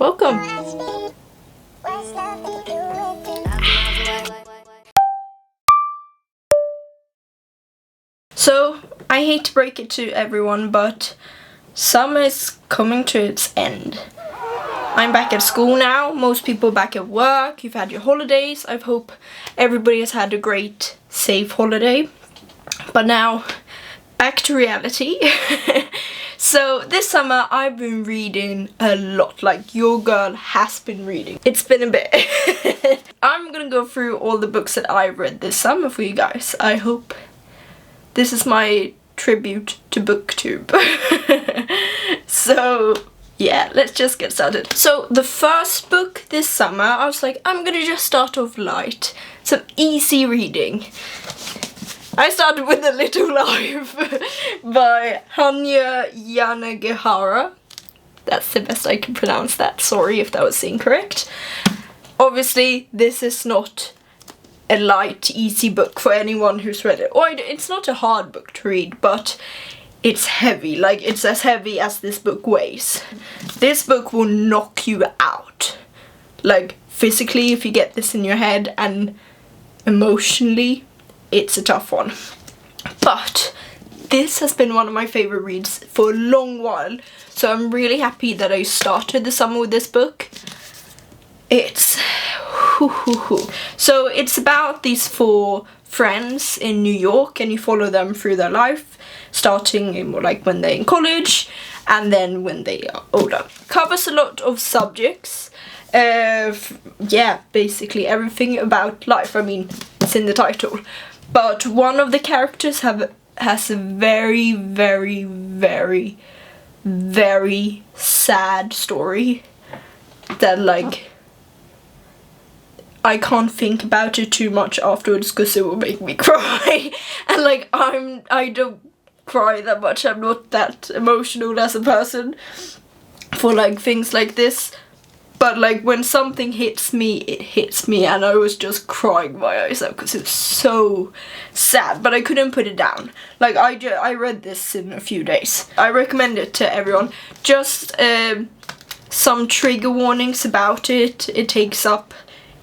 welcome. So, I hate to break it to everyone, but summer is coming to its end. I'm back at school now, most people back at work, you've had your holidays. I hope everybody has had a great, safe holiday. But now, back to reality. So this summer I've been reading a lot, like your girl has been reading. It's been a bit. I'm gonna go through all the books that I've read this summer for you guys. I hope this is my tribute to BookTube. So yeah, let's just get started. So the first book this summer, I was like, I'm gonna just start off light. Some easy reading. I started with A Little Life by Hanya Yanagihara. That's the best I can pronounce that. Sorry if that was incorrect. Obviously, this is not a light, easy book for anyone who's read it. Or it's not a hard book to read, but it's heavy. Like, it's as heavy as this book weighs. This book will knock you out. Like, physically, if you get this in your head, and emotionally, it's a tough one. But this has been one of my favorite reads for a long while, so I'm really happy that I started the summer with this book. It's so it's about these 4 friends in New York, and you follow them through their life, starting in like when they're in college and then when they are older. Covers a lot of subjects. Yeah, basically everything about life. I mean, it's in the title. But one of the characters has a very, very, very, very sad story that, like, I can't think about it too much afterwards because it will make me cry. And like, I don't cry that much. I'm not that emotional as a person for like things like this. But like, when something hits me, it hits me, and I was just crying my eyes out because it's so sad, but I couldn't put it down. Like, I read this in a few days. I recommend it to everyone. Just some trigger warnings about it. It takes up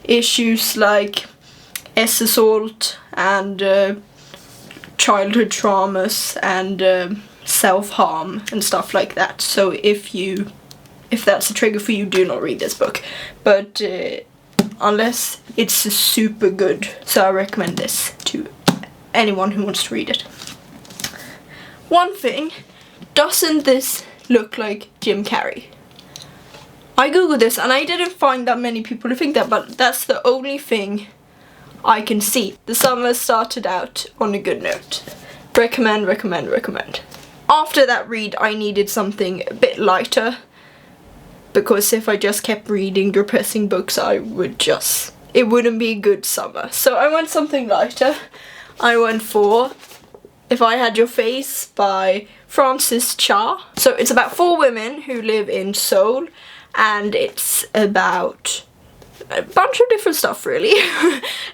issues like assault and childhood traumas and self-harm and stuff like that. So if that's a trigger for you, do not read this book. But unless it's super good. So I recommend this to anyone who wants to read it. One thing, doesn't this look like Jim Carrey? I googled this and I didn't find that many people who think that, but that's the only thing I can see. The summer started out on a good note. Recommend, recommend, recommend. After that read, I needed something a bit lighter, because if I just kept reading depressing books, it wouldn't be a good summer. So I went something lighter. I went for If I Had Your Face by Frances Cha. So it's about 4 women who live in Seoul, and it's about a bunch of different stuff really.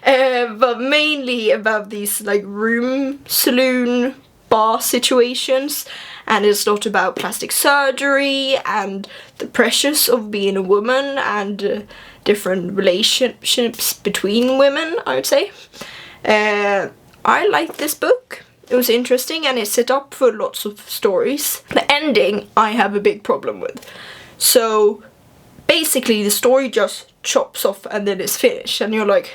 But mainly about these like room saloon bar situations. And it's not about plastic surgery and the pressures of being a woman and different relationships between women, I would say. I liked this book. It was interesting and it set up for lots of stories. The ending I have a big problem with. So basically the story just chops off and then it's finished. And you're like,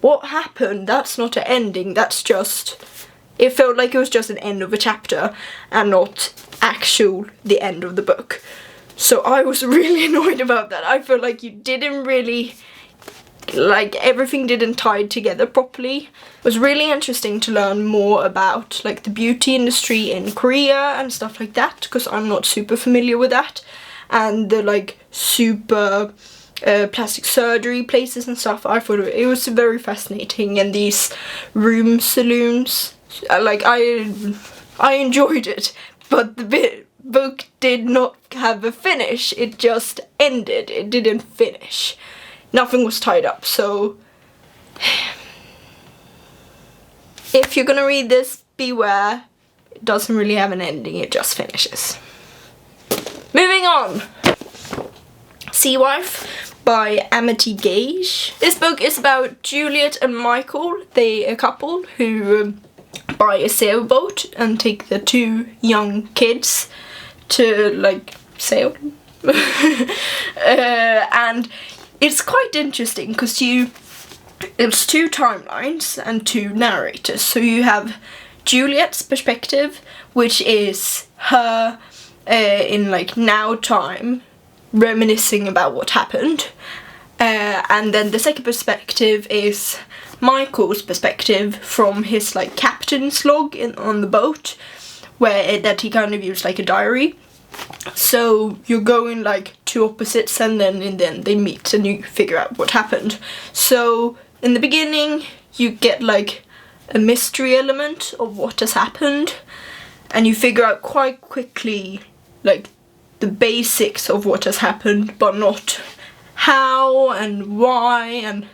what happened? That's not an ending, that's just... It felt like it was just an end of a chapter and not the end of the book. So I was really annoyed about that. I felt like you didn't really, like, everything didn't tie together properly. It was really interesting to learn more about like the beauty industry in Korea and stuff like that, because I'm not super familiar with that. And the like super plastic surgery places and stuff. I thought it was very fascinating, and these room saloons. Like, I enjoyed it, but the book did not have a finish. It just ended. It didn't finish. Nothing was tied up, so... If you're gonna read this, beware. It doesn't really have an ending, it just finishes. Moving on! Sea Wife by Amity Gaige. This book is about Juliet and Michael. They're a couple who buy a sailboat and take the 2 young kids to like sail. And it's quite interesting because it's 2 timelines and 2 narrators. So you have Juliet's perspective, which is her in like now time, reminiscing about what happened, and then the second perspective is Michael's perspective from his like captain's log on the boat, where that he kind of used like a diary. So you're going like 2 opposites, and then in the end they meet and you figure out what happened. So in the beginning you get like a mystery element of what has happened, and you figure out quite quickly like the basics of what has happened, but not how and why, and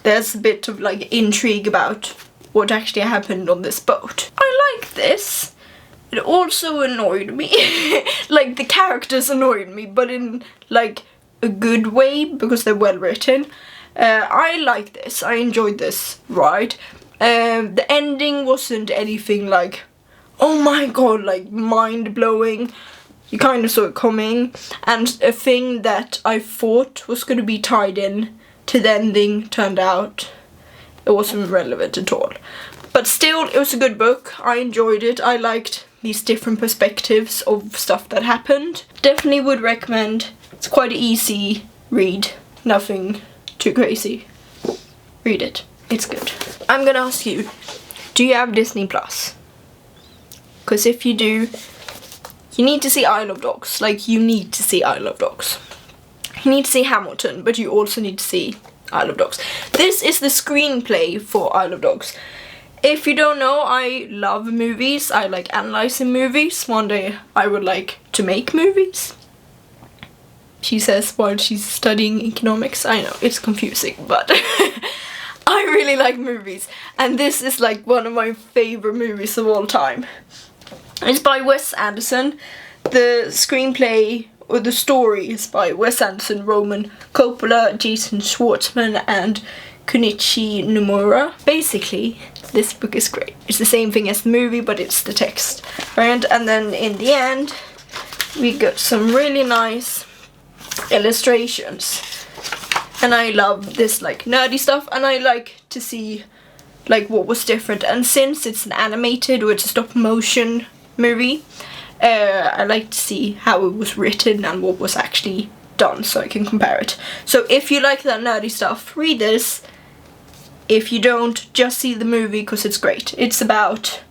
there's a bit of like intrigue about what actually happened on this boat. I like this. It also annoyed me. Like the characters annoyed me, but in like a good way because they're well written. I like this. I enjoyed this ride. The ending wasn't anything like, oh my god, like mind-blowing. You kind of saw it coming, and a thing that I thought was going to be tied in to the ending turned out it wasn't relevant at all. But still, it was a good book. I enjoyed it. I liked these different perspectives of stuff that happened. Definitely would recommend. It's quite an easy read. Nothing too crazy. Read it. It's good. I'm gonna ask you, do you have Disney Plus? Because if you do, you need to see Isle of Dogs. Like, you need to see Isle of Dogs. You need to see Hamilton, but you also need to see Isle of Dogs. This is the screenplay for Isle of Dogs. If you don't know, I love movies. I like analysing movies. One day I would like to make movies. She says while she's studying economics. I know, it's confusing, but I really like movies. And this is like one of my favourite movies of all time. It's by Wes Anderson. The screenplay, or the story, is by Wes Anderson, Roman Coppola, Jason Schwartzman, and Kunichi Nomura. Basically, this book is great. It's the same thing as the movie, but it's the text. Right? And then in the end, we got some really nice illustrations. And I love this like nerdy stuff, and I like to see like what was different. And since it's an animated or it's a stop motion movie, I like to see how it was written and what was actually done, so I can compare it. So if you like that nerdy stuff, read this. If you don't, just see the movie because it's great. It's about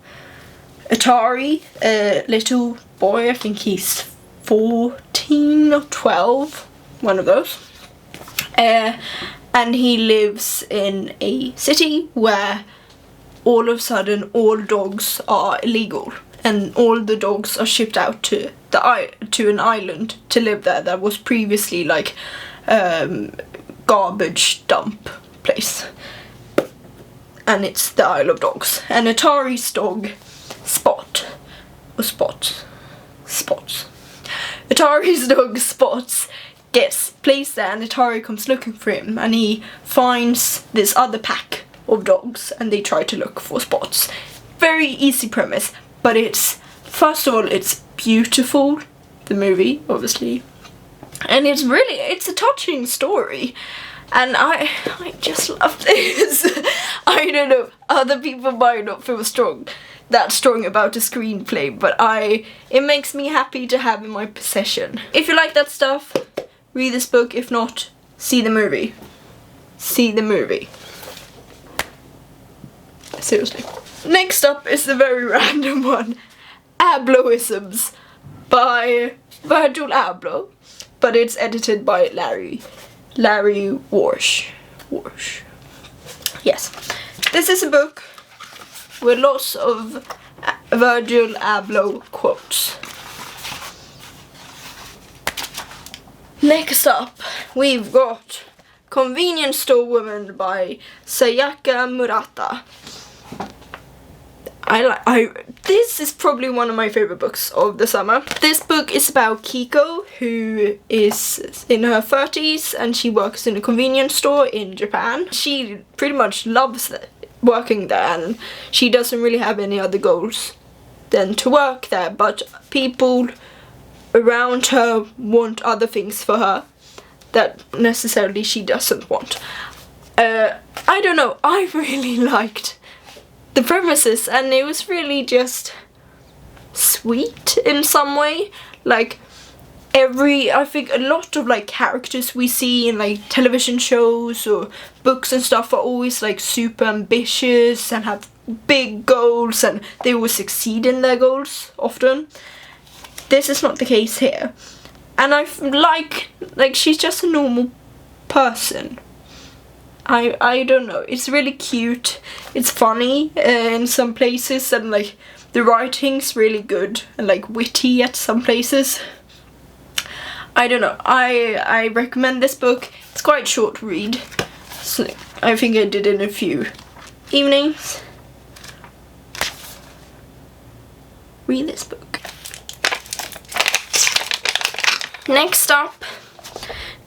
Atari, a little boy, I think he's 14 or 12, one of those. And he lives in a city where all of a sudden all dogs are illegal. And all the dogs are shipped out to an island to live there that was previously like garbage dump place. And it's the Isle of Dogs. And Atari's dog, Atari's dog Spots gets placed there, and Atari comes looking for him, and he finds this other pack of dogs and they try to look for Spots. Very easy premise. But first of all, it's beautiful, the movie, obviously. And it's a touching story. And I just love this. I don't know, other people might not feel that strong about the screenplay, but it makes me happy to have in my possession. If you like that stuff, read this book. If not, see the movie. See the movie. Seriously. Next up is a very random one, Abloh-isms by Virgil Abloh, but it's edited by Larry Warsh. Yes. This is a book with lots of Virgil Abloh quotes. Next up, we've got Convenience Store Woman by Sayaka Murata. This is probably one of my favorite books of the summer. This book is about Kiko, who is in her 30s and she works in a convenience store in Japan. She pretty much loves working there, and she doesn't really have any other goals than to work there, but people around her want other things for her that necessarily she doesn't want. I don't know, I really liked the premises, and it was really just sweet in some way. Like I think a lot of like characters we see in like television shows or books and stuff are always like super ambitious and have big goals, and they will succeed in their goals often. This is not the case here, and I like she's just a normal person. I don't know, it's really cute, it's funny in some places, and like the writing's really good and like witty at some places. I don't know, I recommend this book. It's quite short to read, so I think I did it in a few evenings. Read this book. Next up,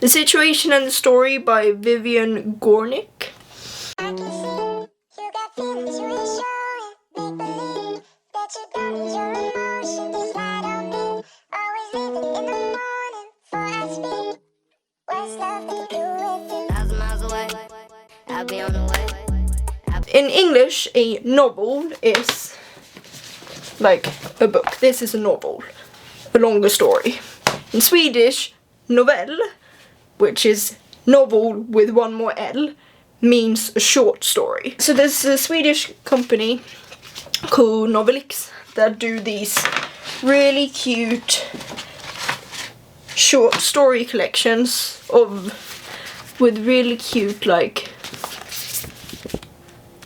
The Situation and the Story by Vivian Gornick. In English, a novel is like a book. This is a novel, a longer story. In Swedish, novell, which is novel with one more L, means a short story. So there's a Swedish company called Novelix that do these really cute short story collections with really cute like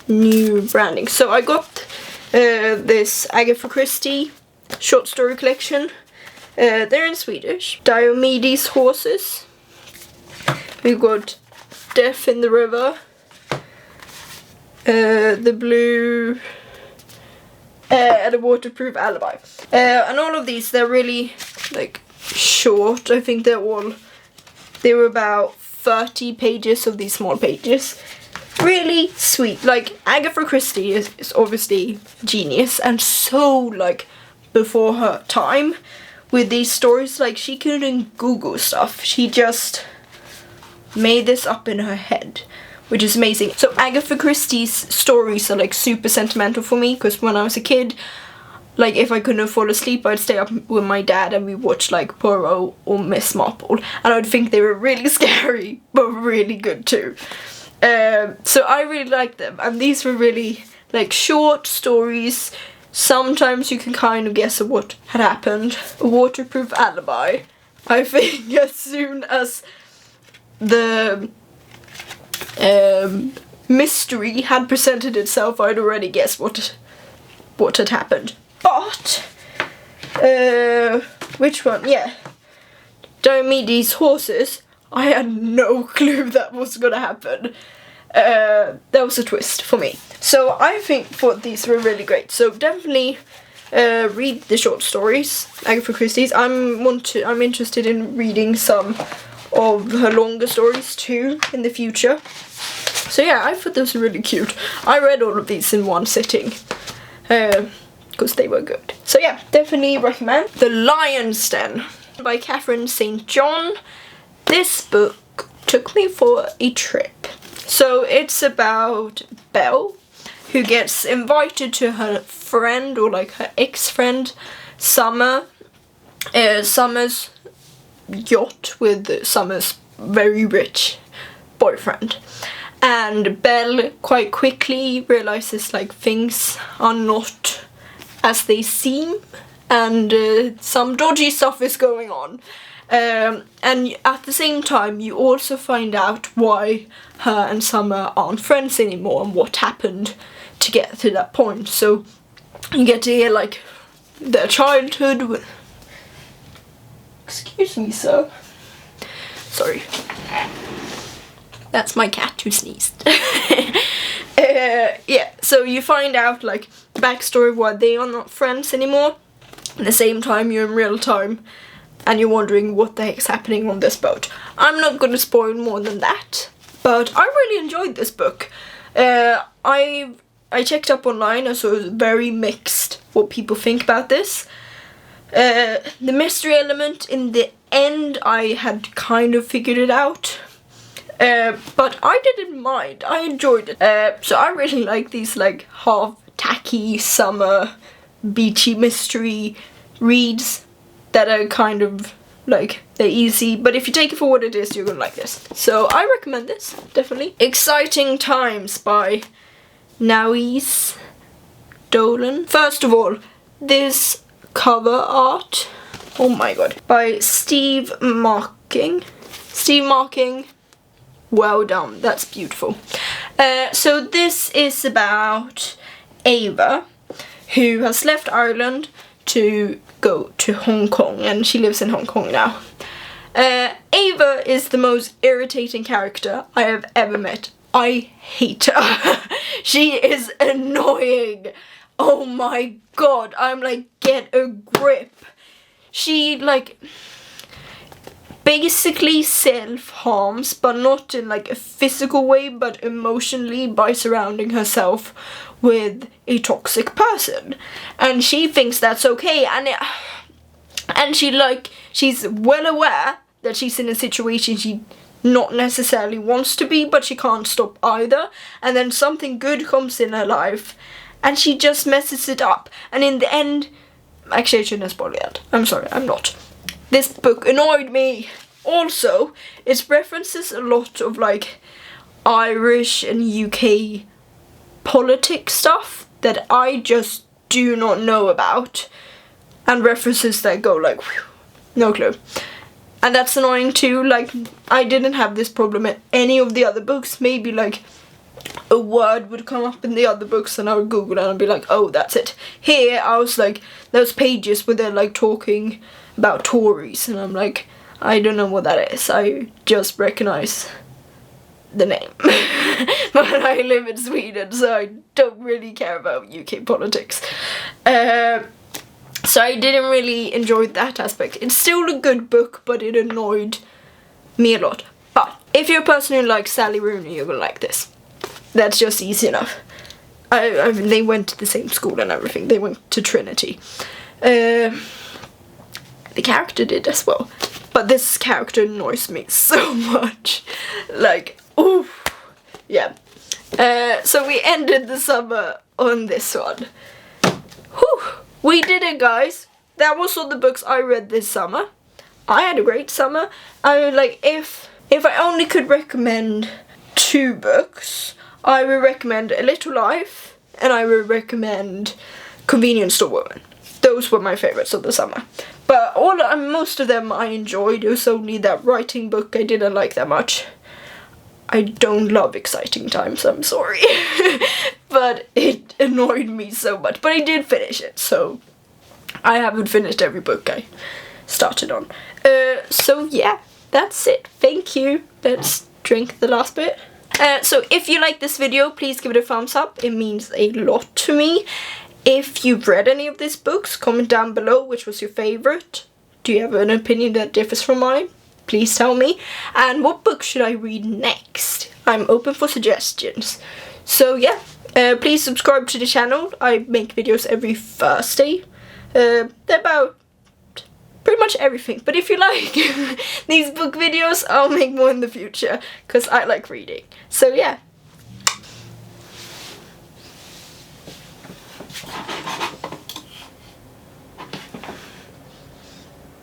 new branding. So I got this Agatha Christie short story collection. They're in Swedish. Diomedes Horses. We've got Death in the River. The Blue. And a Waterproof Alibi. And all of these, they're really like short. I think they were about 30 pages of these small pages. Really sweet. Like Agatha Christie is obviously genius and so like before her time with these stories. Like she couldn't Google stuff. She just made this up in her head, which is amazing. So Agatha Christie's stories are like super sentimental for me, because when I was a kid, like if I couldn't fall asleep, I'd stay up with my dad and we watched like Poirot or Miss Marple, and I'd think they were really scary but really good too. So I really liked them, and these were really like short stories. Sometimes you can kind of guess at what had happened. A Waterproof Alibi. I think as soon as the mystery had presented itself, I'd already guessed what had happened. But which one? Yeah, Diomedes Horses. I had no clue that was gonna happen. That was a twist for me. So I thought these were really great. So definitely read the short stories, Agatha Christie's. I'm interested in reading some of her longer stories too in the future. So yeah, I thought those were really cute. I read all of these in one sitting because they were good. So yeah, definitely recommend. The Lion's Den by Katherine St. John. This book took me for a trip. So it's about Belle, who gets invited to her friend, or like her ex-friend, Summer's yacht with Summer's very rich boyfriend. And Belle quite quickly realizes like things are not as they seem, and some dodgy stuff is going on. And at the same time you also find out why her and Summer aren't friends anymore and what happened to get to that point. So you get to hear like their childhood. Excuse me, sir. Sorry. That's my cat who sneezed. Yeah, so you find out like backstory of why they are not friends anymore. At the same time, you're in real time and you're wondering what the heck's happening on this boat. I'm not going to spoil more than that, but I really enjoyed this book. I checked up online, so it was very mixed what people think about this. The mystery element in the end, I had kind of figured it out. But I didn't mind. I enjoyed it. So I really like these like half tacky summer beachy mystery reads that are kind of like, they're easy, but if you take it for what it is, you're gonna like this. So I recommend this, definitely. Exciting Times by Naoise Dolan. First of all, this cover art, oh my god, by Steve Marking. Well done, that's beautiful. So this is about Ava, who has left Ireland to go to Hong Kong, and she lives in Hong Kong now. Ava is the most irritating character I have ever met. I hate her. She is annoying. Oh my god, I'm like, get a grip. She like basically self-harms, but not in like a physical way, but emotionally, by surrounding herself with a toxic person. And she thinks that's okay, and she's well aware that she's in a situation she not necessarily wants to be, but she can't stop either. And then something good comes in her life and she just messes it up, and in the end, actually I shouldn't spoil that. I'm sorry, I'm not. This book annoyed me. Also, it references a lot of like Irish and UK politics stuff that I just do not know about, and references that go like, whew, no clue. And that's annoying too. Like, I didn't have this problem in any of the other books. Maybe like a word would come up in the other books and I would Google it and I'd be like, oh, that's it. Here I was like, those pages where they're like talking about Tories, and I'm like, I don't know what that is. I just recognize the name. But I live in Sweden, so I don't really care about UK politics. So I didn't really enjoy that aspect. It's still a good book, but it annoyed me a lot. But if you're a person who likes Sally Rooney, you're gonna like this. That's just easy enough. I mean, they went to the same school and everything. They went to Trinity. The character did as well. But this character annoys me so much. Like, ooh. Yeah. So we ended the summer on this one. Whew. We did it, guys. That was all the books I read this summer. I had a great summer. I would like, if I only could recommend 2 books, I would recommend A Little Life and I would recommend Convenience Store Woman. Those were my favorites of the summer. But most of them I enjoyed. It was only that writing book I didn't like that much. I don't love Exciting Times, I'm sorry. But it annoyed me so much. But I did finish it, so I haven't finished every book I started on. So yeah, that's it. Thank you. Let's drink the last bit. So if you like this video, please give it a thumbs up. It means a lot to me. If you've read any of these books, comment down below which was your favorite. Do you have an opinion that differs from mine? Please tell me. And what book should I read next? I'm open for suggestions. So yeah, please subscribe to the channel. I make videos every Thursday. They're about pretty much everything. But if you like these book videos, I'll make more in the future because I like reading. So yeah,